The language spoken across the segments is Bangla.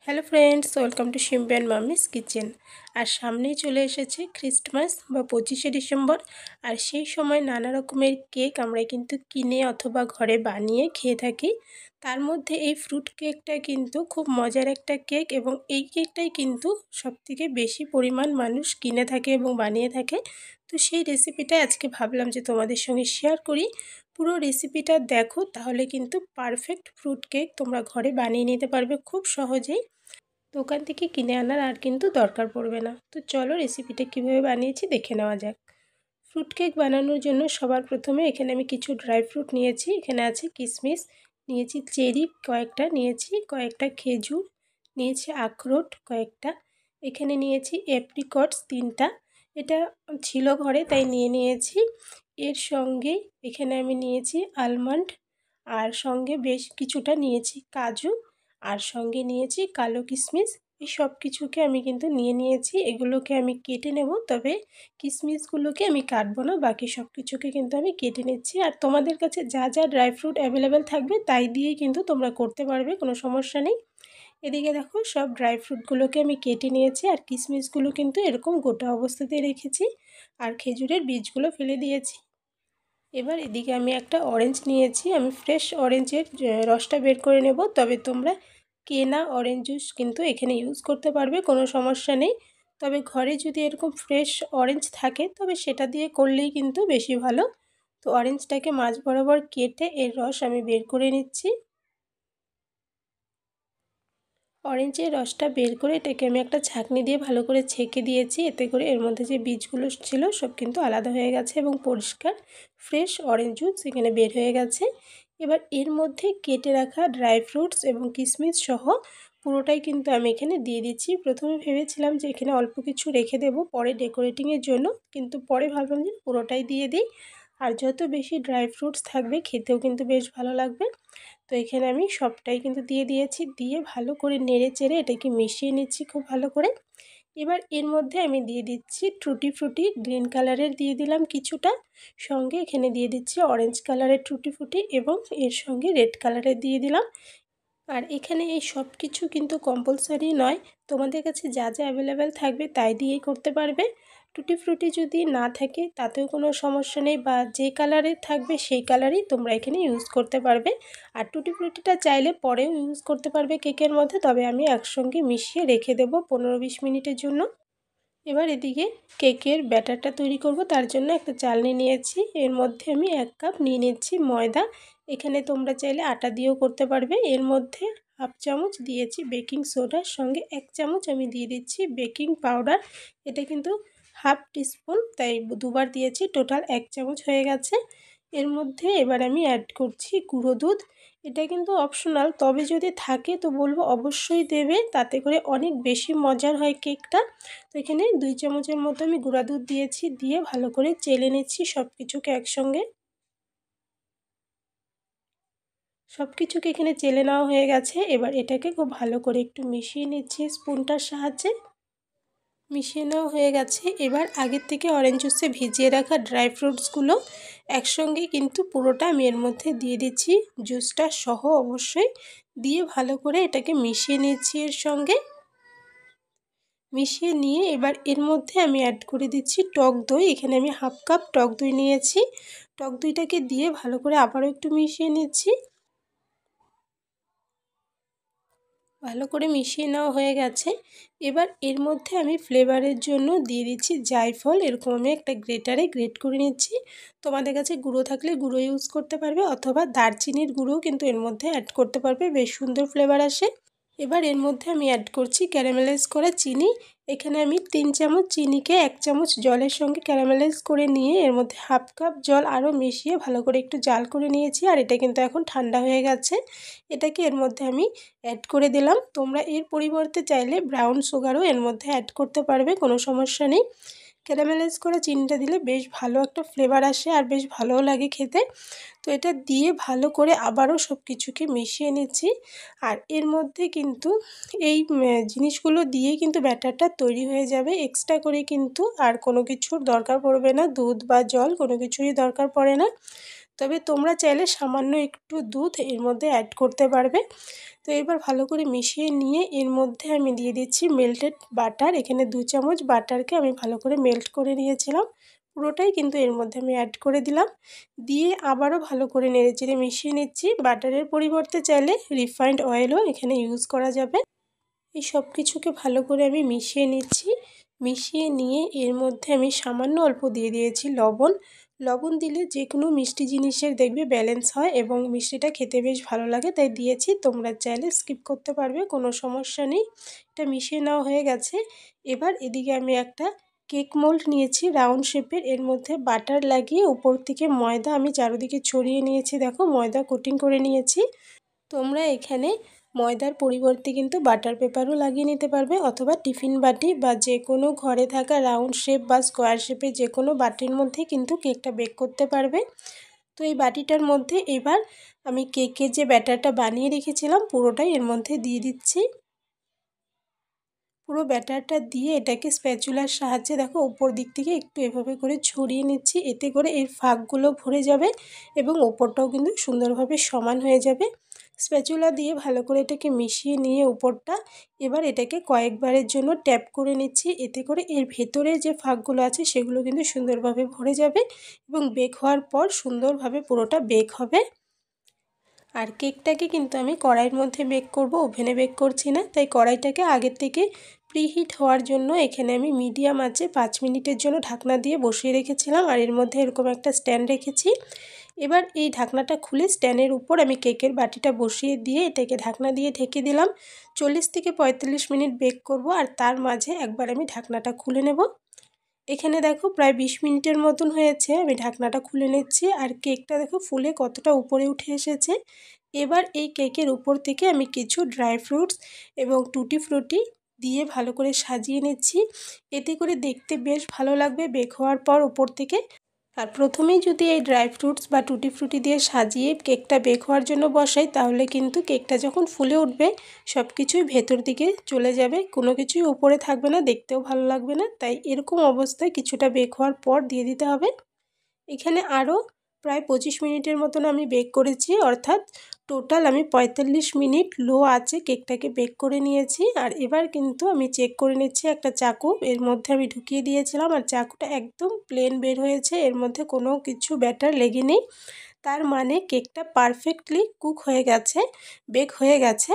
Hello friends, welcome to Shimpi and mummy's kitchen. আর সামনেই চলে এসেছে ক্রিসমাস বা 25শে ডিসেম্বর। আর সেই সময় নানা রকমের কেক আমরা কিন্তু কিনে অথবা ঘরে বানিয়ে খেয়ে থাকি। তার মধ্যে এই ফ্রুট কেকটা কিন্তু খুব মজার একটা কেক, এবং এই কেকটাই কিন্তু সবথেকে বেশি পরিমাণ মানুষ কিনে থাকে এবং বানিয়ে থাকে। তো সেই রেসিপিটা আজকে ভাবলাম যে তোমাদের সঙ্গে শেয়ার করি। পুরো রেসিপিটা দেখো, তাহলে কিন্তু পারফেক্ট ফ্রুট কেক তোমরা ঘরে বানিয়ে নিতে পারবে খুব সহজেই। দোকান থেকে কিনে আনার আর কিন্তু দরকার পড়বে না। তো চলো রেসিপিটা কীভাবে বানিয়েছি দেখে নেওয়া যাক। ফ্রুট কেক বানানোর জন্য সবার প্রথমে এখানে আমি কিছু ড্রাই ফ্রুট নিয়েছি। এখানে আছে কিশমিশ, নিয়েছি চেরি কয়েকটা, নিয়েছি কয়েকটা খেজুর, নিয়েছি আখরোট কয়েকটা, এখানে নিয়েছি অ্যাপ্রিকটস 3টা। এটা ছিল ঘরে তাই নিয়ে নিয়েছি। এর সঙ্গে এখানে আমি নিয়েছি আলমন্ড, আর সঙ্গে বেশ কিছুটা নিয়েছি কাজু, আর সঙ্গে নিয়েছি কালো কিশমিশ। এই সব কিছুকে আমি কিন্তু নিয়ে নিয়েছি। এগুলোকে আমি কেটে নেব, তবে কিশমিশগুলোকে আমি কাটবো না, বাকি সব কিছুকে কিন্তু আমি কেটে নিচ্ছি। আর তোমাদের কাছে যা যা ড্রাই ফ্রুট অ্যাভেলেবেল থাকবে তাই দিয়েই কিন্তু তোমরা করতে পারবে, কোনো সমস্যা নেই। এদিকে দেখো, সব ড্রাই ফ্রুটগুলোকে আমি কেটে নিয়েছি, আর কিশমিশগুলো কিন্তু এরকম গোটা অবস্থাতেই রেখেছি, আর খেজুরের বীজগুলো ফেলে দিয়েছি। এবার এদিকে আমি একটা অরেঞ্জ নিয়েছি। আমি ফ্রেশ অরেঞ্জের রসটা বের করে নেব, তবে তোমরা কেনা অরেঞ্জ জুস কিন্তু এখানে ইউজ করতে পারবে, কোনো সমস্যা নেই। তবে ঘরে যদি এরকম ফ্রেশ অরেঞ্জ থাকে তবে সেটা দিয়ে করলেই কিন্তু বেশি ভালো। তো অরেঞ্জটাকে মাঝ বরাবর কেটে এর রস আমি বের করে নিচ্ছি। অরেঞ্জের রসটা বের করে এটাকে আমি একটা ছাঁকনি দিয়ে ভালো করে ছেঁকে দিয়েছি। এতে করে এর মধ্যে যে বীজগুলো ছিল সব কিন্তু আলাদা হয়ে গেছে, এবং পরিষ্কার ফ্রেশ অরেঞ্জ জুস এখানে বের হয়ে গেছে। এবার এর মধ্যে কেটে রাখা ড্রাই ফ্রুটস এবং কিশমিশ সহ পুরোটাই কিন্তু আমি এখানে দিয়ে দিচ্ছি। প্রথমে ভেবেছিলাম যে এখানে অল্প কিছু রেখে দেব পরে ডেকোরেটিংয়ের জন্য, কিন্তু পরে ভাবলাম যে পুরোটাই দিয়ে দিই। আর যত বেশি ড্রাই ফ্রুটস থাকবে খেতেও কিন্তু বেশ ভালো লাগবে। তো এখানে আমি সবটাই কিন্তু দিয়ে দিয়েছি, দিয়ে ভালো করে নেড়ে চেড়ে এটাকে মিশিয়ে নিচ্ছি খুব ভালো করে। এবার এর মধ্যে আমি দিয়ে দিচ্ছি টুটি ফ্রুটি, গ্রিন কালারের দিয়ে দিলাম কিছুটা, সঙ্গে এখানে দিয়ে দিচ্ছি অরেঞ্জ কালারের টুটি ফ্রুটি, এবং এর সঙ্গে রেড কালারের দিয়ে দিলাম। আর এখানে এই সব কিছু কিন্তু কম্পালসারি নয়, তোমাদের কাছে যা যা অ্যাভেলেবেল থাকবে তাই দিয়েই করতে পারবে। টুটি ফ্রুটি যদি না থাকে তাতেও কোনো সমস্যা নেই, বা যে কালারের থাকবে সেই কালারই তোমরা এখানে ইউজ করতে পারবে। আর টুটি ফ্রুটিটা চাইলে পরেও ইউজ করতে পারবে কেকের মধ্যে, তবে আমি একসঙ্গে মিশিয়ে রেখে দেবো 15-20 মিনিটের জন্য। এবার এদিকে কেকের ব্যাটারটা তৈরি করব, তার জন্য একটা চালনি নিয়েছি। এর মধ্যে আমি 1 কাপ নিয়ে নিচ্ছি ময়দা। এখানে তোমরা চাইলে আটা দিয়েও করতে পারবে। এর মধ্যে হাফ চামচ দিয়েছি বেকিং সোডার সঙ্গে 1 চামচ আমি দিয়ে দিচ্ছি বেকিং পাউডার। এটা কিন্তু হাফ টিস্পুন, তাই দুবার দিয়েছি, টোটাল 1 চামচ হয়ে গেছে। এর মধ্যে এবার আমি অ্যাড করছি গুঁড়ো দুধ। এটা কিন্তু অপশনাল, তবে যদি থাকে তো বলবো অবশ্যই দেবে, তাতে করে অনেক বেশি মজার হয় কেকটা। তো এখানে 2 চামচের মতো আমি গুঁড়া দুধ দিয়েছি, দিয়ে ভালো করে চেলে নিচ্ছি সব কিছুকে একসঙ্গে। সব কিছুকে এখানে চেলে নেওয়া হয়ে গেছে। এবার এটাকে খুব ভালো করে একটু মিশিয়ে নিচ্ছি স্পুনটার সাহায্যে। মিশিয়ে নেওয়া হয়ে গেছে। এবার আগের থেকে অরেঞ্জ জুসে ভিজিয়ে রাখা ড্রাই ফ্রুটসগুলো একসঙ্গে কিন্তু পুরোটা আমি এর মধ্যে দিয়ে দিচ্ছি, জুসটা সহ অবশ্যই। দিয়ে ভালো করে এটাকে মিশিয়ে নিচ্ছি এর সঙ্গে। মিশিয়ে নিয়ে এবার এর মধ্যে আমি অ্যাড করে দিচ্ছি টক দই। এখানে আমি হাফ কাপ টক দই নিয়েছি। টক দইটাকে দিয়ে ভালো করে আবারও একটু মিশিয়ে নিচ্ছি। ভালো করে মিশিয়ে নেওয়া হয়ে গেছে। এবার এর মধ্যে আমি ফ্লেভারের জন্য দিয়ে দিচ্ছি জায়ফল। এরকম আমি একটা গ্রেটারে গ্রেট করে নিচ্ছি। তোমাদের কাছে গুঁড়ো থাকলে গুঁড়ো ইউজ করতে পারবে, অথবা দারচিনির গুঁড়োও কিন্তু এর মধ্যে অ্যাড করতে পারবে, বেশ সুন্দর ফ্লেভার আসে। এবার এর মধ্যে আমি অ্যাড করছি ক্যারামেলাইজ করা চিনি। এখানে আমি 3 চামচ চিনিকে 1 চামচ জলের সঙ্গে ক্যারামেলাইজ করে নিয়ে এর মধ্যে হাফ কাপ জল আরও মিশিয়ে ভালো করে একটু জাল করে নিয়েছি। আর এটা কিন্তু এখন ঠান্ডা হয়ে গেছে। এটাকে এর মধ্যে আমি অ্যাড করে দিলাম। তোমরা এর পরিবর্তে চাইলে ব্রাউন সুগারও এর মধ্যে অ্যাড করতে পারবে, কোনো সমস্যা নেই। ক্যারামেলাইজ করা চিনিটা দিলে বেশ ভালো একটা ফ্লেভার আসে, আর বেশ ভালোও লাগে খেতে। তো এটা দিয়ে ভালো করে আবারও সব কিছুকে মিশিয়ে নিচ্ছি। আর এর মধ্যে কিন্তু এই জিনিসগুলো দিয়েই কিন্তু ব্যাটারটা তৈরি হয়ে যাবে। এক্সট্রা করে কিন্তু আর কোনো কিছুর দরকার পড়বে না, দুধ বা জল কোনো কিছুরই দরকার পড়ে না। তবে তোমরা চাইলে সামান্য একটু দুধ এর মধ্যে অ্যাড করতে পারবে। তো এবার ভালো করে মিশিয়ে নিয়ে এর মধ্যে আমি দিয়ে দিচ্ছি মেল্টেড বাটার। এখানে 2 চামচ বাটারকে আমি ভালো করে মেল্ট করে নিয়েছিলাম, পুরোটাই কিন্তু এর মধ্যে আমি অ্যাড করে দিলাম। দিয়ে আবারও ভালো করে নেড়েচেড়ে মিশিয়ে নিচ্ছি। বাটারের পরিবর্তে চাইলে রিফাইন্ড অয়েলও এখানে ইউজ করা যাবে। এই সব কিছুকে ভালো করে আমি মিশিয়ে নিচ্ছি। মিশিয়ে নিয়ে এর মধ্যে আমি সামান্য অল্প দিয়ে দিয়েছি লবণ। লবণ দিলে যে কোনো মিষ্টি জিনিসের দেখবে ব্যালেন্স হয় এবং মিষ্টিটা খেতে বেশ ভালো লাগে, তাই দিয়েছি। তোমরা চাইলে স্কিপ করতে পারবে, কোনো সমস্যা নেই। এটা মিশিয়ে নেওয়া হয়ে গেছে। এবার এদিকে আমি একটা কেক মোল্ড নিয়েছি রাউন্ড শেপের, এর মধ্যে বাটার লাগিয়ে উপর থেকে ময়দা আমি চারিদিকে ছড়িয়ে নিয়েছি। দেখো ময়দা কোটিং করে নিয়েছি। তোমরা এখানে ময়দার পরিবর্তে কিন্তু বাটার পেপারও লাগিয়ে নিতে পারবে, অথবা টিফিন বাটি বা যে কোনো ঘরে থাকা রাউন্ড শেপ বা স্কোয়ার শেপের যে কোনো বাটির মধ্যে কিন্তু কেকটা বেক করতে পারবে। তো এই বাটিটার মধ্যে এবার আমি কেকের যে ব্যাটারটা বানিয়ে রেখেছিলাম পুরোটাই এর মধ্যে দিয়ে দিচ্ছি। পুরো ব্যাটারটা দিয়ে এটাকে স্প্যাচুলার সাহায্যে দেখো উপর দিক থেকে একটু এভাবে করে ছড়িয়ে নিচ্ছি। এতে করে এর ফাঁকগুলো ভরে যাবে এবং ওপরটাও কিন্তু সুন্দরভাবে সমান হয়ে যাবে। স্প্যাচুলা দিয়ে ভালো করে এটাকে মিশিয়ে নিয়ে উপরটা এবার এটাকে কয়েকবারের জন্য ট্যাপ করে নিচ্ছি। এতে করে এর ভেতরে যে ফাঁকগুলো আছে সেগুলো কিন্তু সুন্দরভাবে ভরে যাবে এবং বেক হওয়ার পর সুন্দরভাবে পুরোটা বেক হবে। আর কেকটাকে কিন্তু আমি কড়াইয়ের মধ্যে বেক করব, ওভেনে বেক করছি না। তাই কড়াইটাকে আগের থেকে প্রিহিট হওয়ার জন্য এখানে আমি মিডিয়াম আঁচে 5 মিনিটের জন্য ঢাকনা দিয়ে বসিয়ে রেখেছিলাম, আর এর মধ্যে এরকম একটা স্ট্যান্ড রেখেছি। এবার এই ঢাকনাটা খুলে স্ট্যান্ডের উপর আমি কেকের বাটিটা বসিয়ে দিয়ে এটাকে ঢাকনা দিয়ে ঢেকে দিলাম। 40 থেকে 45 মিনিট বেক করব, আর তার মাঝে একবার আমি ঢাকনাটা খুলে নেব। এখানে দেখো প্রায় 20 মিনিটের মতন হয়েছে, আমি ঢাকনাটা খুলে নিচ্ছি। আর কেকটা দেখো ফুলে কতটা উপরে উঠে এসেছে। এবার এই কেকের উপর থেকে আমি কিছু ড্রাই ফ্রুটস এবং টুটি ফ্রুটি দিয়ে ভালো করে সাজিয়ে নিচ্ছি। এতে করে দেখতে বেশ ভালো লাগবে বেক হওয়ার পর উপর থেকে। আর প্রথমেই যদি এই ড্রাই ফ্রুটস বা টুটি ফ্রুটি দিয়ে সাজিয়ে কেকটা বেক হওয়ার জন্য বসাই, তাহলে কিন্তু কেকটা যখন ফুলে উঠবে সব কিছুই ভেতর দিকে চলে যাবে, কোনো কিছুই উপরে থাকবে না, দেখতেও ভালো লাগবে না। তাই এরকম অবস্থায় কিছুটা বেক হওয়ার পর দিয়ে দিতে হবে। এখানে আরও প্রায় 25 মিনিটের মতন আমি বেক করেছি, অর্থাৎ টোটাল আমি 45 মিনিট লো আঁচে কেকটাকে বেক করে নিয়েছি। আর এবার কিন্তু আমি চেক করে নিচ্ছি একটা চাকু এর মধ্যে আমি ঢুকিয়ে দিয়েছিলাম, আর চাকুটা একদম প্লেন বের হয়েছে, এর মধ্যে কোনো কিছু ব্যাটার লেগে নেই। তার মানে কেকটা পারফেক্টলি কুক হয়ে গেছে, বেক হয়ে গেছে।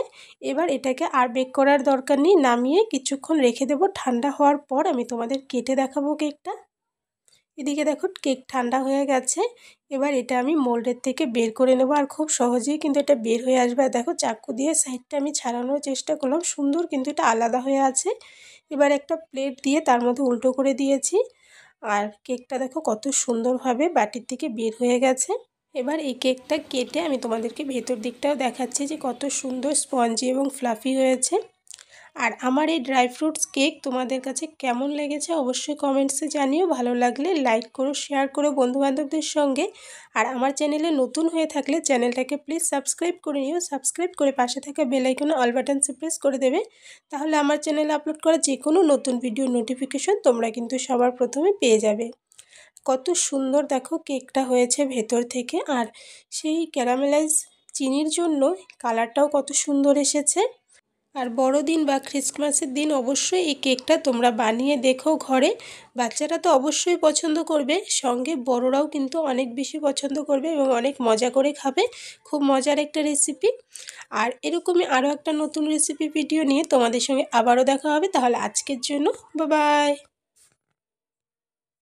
এবার এটাকে আর বেক করার দরকার নেই, নামিয়ে কিছুক্ষণ রেখে দেবো। ঠান্ডা হওয়ার পর আমি তোমাদের কেটে দেখাবো কেকটা। এদিকে দেখো কেক ঠান্ডা হয়ে গেছে। এবার এটা আমি মোল্ডের থেকে বের করে নেব, আর খুব সহজেই কিন্তু এটা বের হয়ে আসবে। আর দেখো চাকু দিয়ে সাইডটা আমি ছাড়ানোর চেষ্টা করলাম, সুন্দর কিন্তু এটা আলাদা হয়ে আছে। এবার একটা প্লেট দিয়ে তার মধ্যে উল্টো করে দিয়েছি, আর কেকটা দেখো কত সুন্দরভাবে বাটির থেকে বের হয়ে গেছে। এবার এই কেকটা কেটে আমি তোমাদেরকে ভেতর দিকটাও দেখাচ্ছি যে কত সুন্দর স্পঞ্জি এবং ফ্লাফি হয়েছে। আর আমার এই ড্রাই ফ্রুটস কেক তোমাদের কাছে কেমন লেগেছে অবশ্যই কমেন্টসে জানিও। ভালো লাগলে লাইক করো, শেয়ার করো বন্ধুবান্ধবদের সঙ্গে। আর আমার চ্যানেলে নতুন হয়ে থাকলে চ্যানেলটাকে প্লিজ সাবস্ক্রাইব করে নিও। সাবস্ক্রাইব করে পাশে থাকা বেল আইকনে অল বাটনসে প্রেস করে দেবে, তাহলে আমার চ্যানেলে আপলোড করা যে কোনো নতুন ভিডিও নোটিফিকেশন তোমরা কিন্তু সবার প্রথমে পেয়ে যাবে। কত সুন্দর দেখো কেকটা হয়েছে ভেতর থেকে, আর সেই ক্যারামেলাইজ চিনির জন্য কালারটাও কত সুন্দর এসেছে। আর বড়দিন বা ক্রিসমাসের দিন অবশ্যই এই কেকটা তোমরা বানিয়ে দেখো ঘরে। বাচ্চারা তো অবশ্যই পছন্দ করবে, সঙ্গে বড়রাও কিন্তু অনেক বেশি পছন্দ করবে এবং অনেক মজা করে খাবে। খুব মজার একটা রেসিপি। আর এরকমই আরও একটা নতুন রেসিপি ভিডিও নিয়ে তোমাদের সঙ্গে আবারও দেখা হবে। তাহলে আজকের জন্য বাই বাই।